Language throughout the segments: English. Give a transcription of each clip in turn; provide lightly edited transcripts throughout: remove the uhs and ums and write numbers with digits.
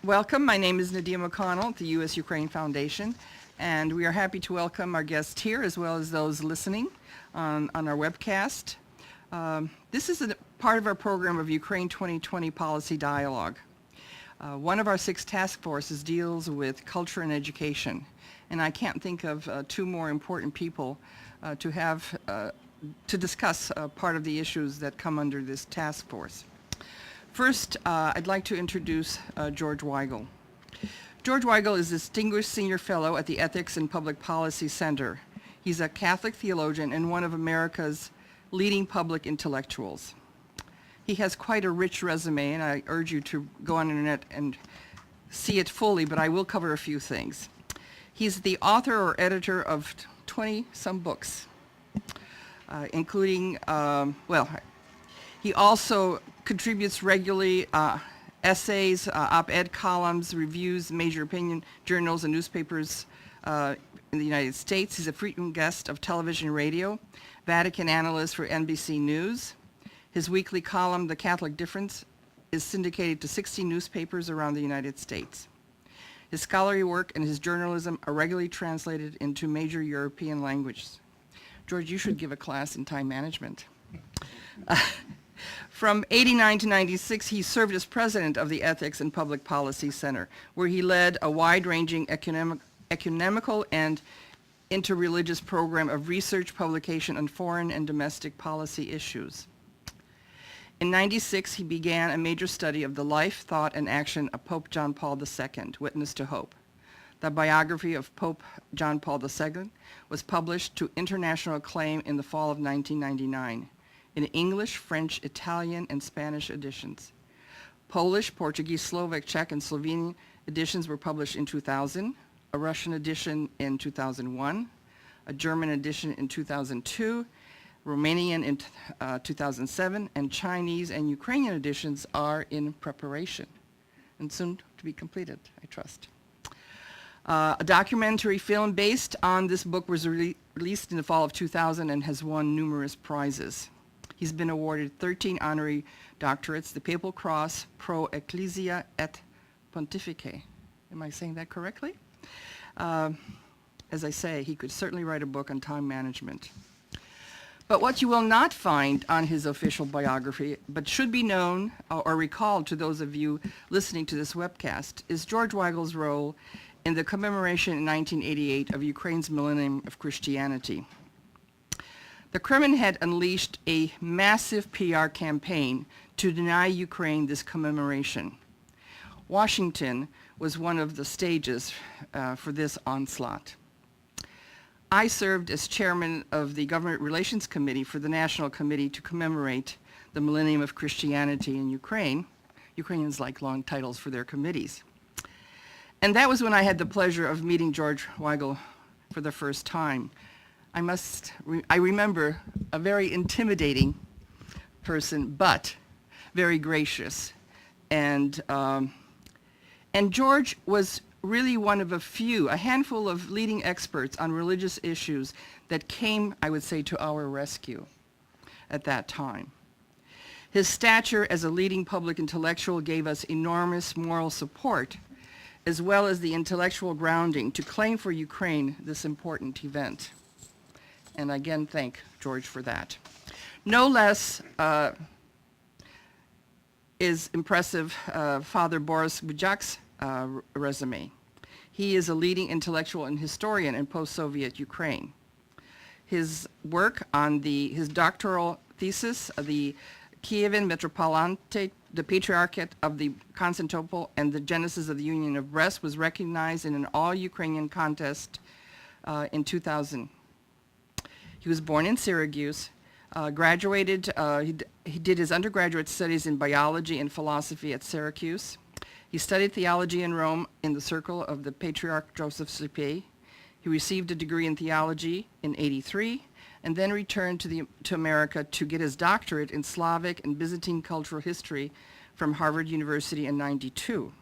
Welcome. My name is Nadia McConnell at the U.S.-Ukraine Foundation, and we are happy to welcome our guests here as well as those listening on our webcast. This is a part of our program of Ukraine 2020 Policy Dialogue. One of our 6 task forces deals with culture and education, and I can't think of 2 more important people to discuss part of the issues that come under this task force. First, I'd like to introduce George Weigel. George Weigel is a Distinguished Senior Fellow at the Ethics and Public Policy Center. He's a Catholic theologian and one of America's leading public intellectuals. He has quite a rich resume, and I urge you to go on the internet and see it fully, but I will cover a few things. He's the author or editor of 20-some books, including, he also contributes regularly essays, op-ed columns, reviews, major opinion journals and newspapers in the United States. He's a frequent guest of television and radio, Vatican analyst for NBC News. His weekly column, The Catholic Difference, is syndicated to 60 newspapers around the United States. His scholarly work and his journalism are regularly translated into major European languages. George, you should give a class in time management. From 89 to 96, he served as president of the Ethics and Public Policy Center, where he led a wide-ranging ecumenical and interreligious program of research publication on foreign and domestic policy issues. In 96, he began a major study of the life, thought, and action of Pope John Paul II, Witness to Hope. The biography of Pope John Paul II was published to international acclaim in the fall of 1999. In English, French, Italian, and Spanish editions. Polish, Portuguese, Slovak, Czech, and Slovenian editions were published in 2000, a Russian edition in 2001, a German edition in 2002, Romanian in 2007, and Chinese and Ukrainian editions are in preparation and soon to be completed, I trust. A documentary film based on this book was released in the fall of 2000 and has won numerous prizes. He's been awarded 13 honorary doctorates, the Papal Cross Pro Ecclesia et Pontifice. Am I saying that correctly? As I say, he could certainly write a book on time management. But what you will not find on his official biography, but should be known or recalled to those of you listening to this webcast, is George Weigel's role in the commemoration in 1988 of Ukraine's millennium of Christianity. The Kremlin had unleashed a massive PR campaign to deny Ukraine this commemoration. Washington was one of the stages for this onslaught. I served as chairman of the Government Relations Committee for the National Committee to commemorate the millennium of Christianity in Ukraine. Ukrainians like long titles for their committees. And that was when I had the pleasure of meeting George Weigel for the first time. I remember a very intimidating person, but very gracious. And George was really one of a handful of leading experts on religious issues that came, I would say, to our rescue at that time. His stature as a leading public intellectual gave us enormous moral support, as well as the intellectual grounding to claim for Ukraine this important event. And again, thank George for that. No less is impressive Father Borys Gudziak's resume. He is a leading intellectual and historian in post-Soviet Ukraine. His work on his doctoral thesis, the Kievan Metropolitan, the Patriarchate of the Constantinople, and the Genesis of the Union of Brest, was recognized in an all-Ukrainian contest in 2000. He was born in Syracuse, graduated, he did his undergraduate studies in biology and philosophy at Syracuse. He studied theology in Rome in the circle of the Patriarch Joseph Slipy. He received a degree in theology in '83 and then returned to America to get his doctorate in Slavic and Byzantine cultural history from Harvard University in '92.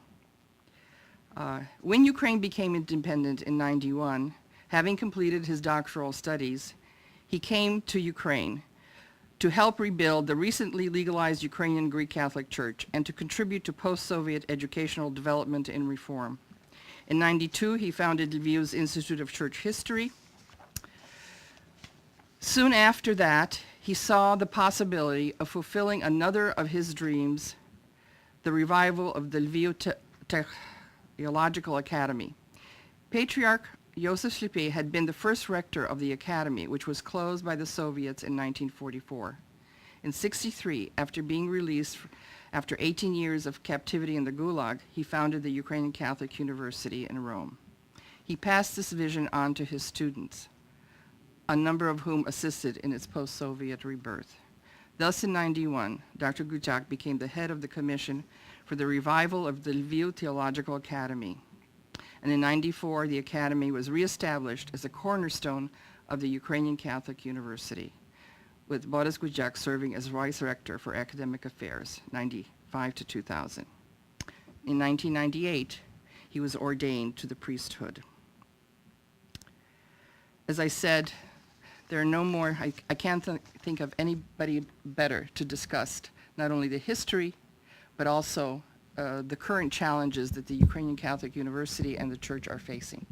When Ukraine became independent in '91, having completed his doctoral studies, he came to Ukraine to help rebuild the recently legalized Ukrainian Greek Catholic Church and to contribute to post-Soviet educational development and reform. In '92, he founded Lviv's Institute of Church History. Soon after that, he saw the possibility of fulfilling another of his dreams, the revival of the Lviv Theological Academy. Patriarch Joseph Schlippe had been the first rector of the academy, which was closed by the Soviets in 1944. In '63, after being released after 18 years of captivity in the Gulag, he founded the Ukrainian Catholic University in Rome. He passed this vision on to his students, a number of whom assisted in its post-Soviet rebirth. Thus, in '91, Dr. Gudziak became the head of the Commission for the Revival of the Lviv Theological Academy. And in '94, the academy was reestablished as a cornerstone of the Ukrainian Catholic University, with Borys Gudziak serving as vice rector for academic affairs, '95 to 2000. In 1998, he was ordained to the priesthood. As I said, there are no more, I can't think of anybody better to discuss not only the history, but also the current challenges that the Ukrainian Catholic University and the Church are facing.